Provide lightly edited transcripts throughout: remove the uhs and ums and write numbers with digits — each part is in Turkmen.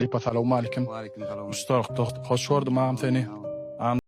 Assalamu alaikum. Waalaikum salam. Müştarak hoş gördüm ağam seni. Ağam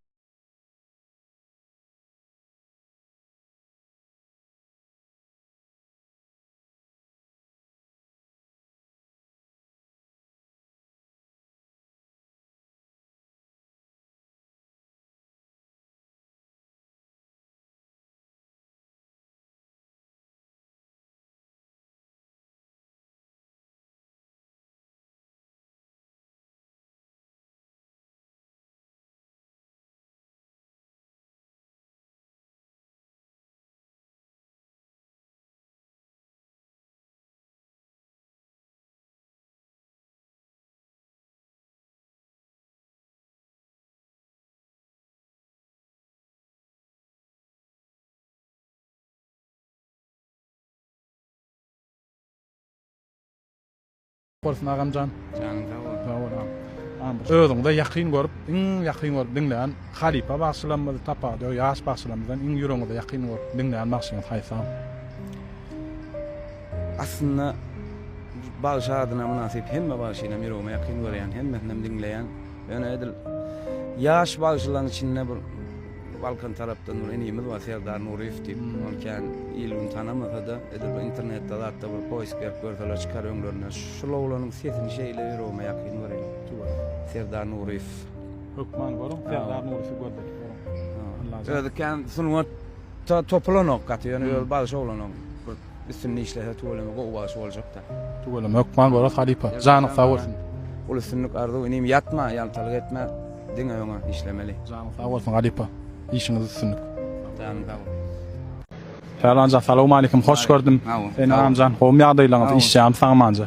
bolsun ağamcan. Canım sağ ol. Sağ ol ağam. Ağam özüňde ýakyn görüp, ýakyn görüp dinleýän halipa başlanmaly tapady, ýaş başlanmadan ýüregiňde ýakyn görüp dinleýän maksat haýsam. Aslında bağış adına münasip hemme bağışıyla miroma yakın görýän, hemme dinleýän. Yani edil yaş bağışlaryň içinde bir Balkan tarapdan bir enimiz var, Serdar Nuriýew diýip, olkan ilmi tanamasa da edil internetde da bir poýsk berip görseler çykar öňlerine. Şol oglanyň sesini şeýle miroma yakyn görýän. Serdar Nuriýew. Hökman görüň, Serdar Nuriýew gördik. Allah. Ödüken sunuňa toplanok gaty, yani bağış oglanyň. Üstünde işlese tuvaleme gowaş boljak da. Tugalym hökman görüp halipa. Janyň sag bolsun. Ol üstünlük ardy, inim yatma, ýaltalyk etme, diňe ýoňa işlemeli. Janyň sag bolsun halipa. İşiniz üstünlük. Tamam, tamam. Ferlanca, assalamu alaikum, hoş gördüm. Seni ağamcan, howum ýagdaýlaryňyz işjam saňmanja.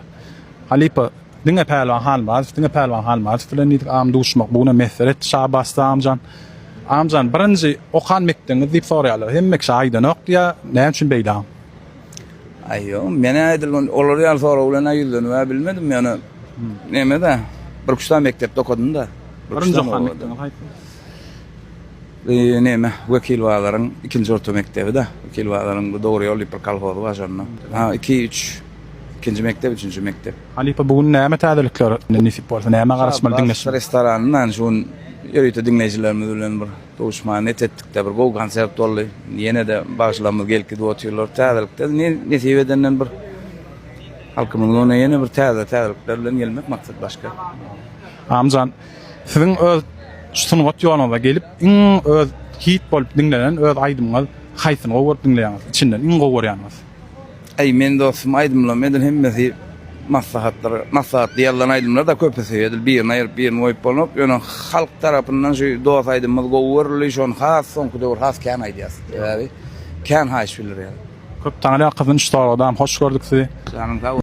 Halipa, diňe pählewan halmaz, diňe pählewan halmaz. Filan diýip ağam duşmak, buguna mesele şahbasta ağamcan. Ağamcan, birinji okan mekdeňiz diýip soraýarlar. Hemme kişi aýdanok diýär, näme üçin beýlam? Aýyo, mene edil olary ýal sonra ulana ýüzden we bilmedim ýani. Näme de, bir kuşdan mektepde okudum da. Birinji okan mekdeňiz haýsy? Näme, wekil waglaryň ikinji orta mektebi de. Wekil waglaryň bu dogry ýol bir kolhozy var jonna. Ha, 2-3 ikinji mektep, üçünji mektep. Halipa bugün näme täzelikler nisip bolsa, näme garaşmaly diňleşip? Restoranynyň şuň ýörüýte dinleýijilerimiz bilen bir dowuşma etdik de bir gow konsert boldy. Ýene de başlamyz gelki dowatyrlar täzelikde. Nesip edenden bir halkymyň ona ýene bir täzelikler bilen gelmek maksat başga. Amcan, siziň öz sunugat ýoluňyza gelip, öz hit bolup dinlenen öz aýdymyňyz haýsyny gowurup dinleýäňiz, içinden gowurýaňyz. Ey men dostum aýdymlar, meden hemmesi maslahat diýerler aýdymlar da köpüsi edil birini aýryp birini goýup bolup, ýöne halk tarapyndan şu dost aýdymyz gowurly şon has soňky döwür has kän aýdýas. Kän haýş bilir ýa. Köp taňly kyzyň işler adam, hoş gördük sizi. Canım sağ ol.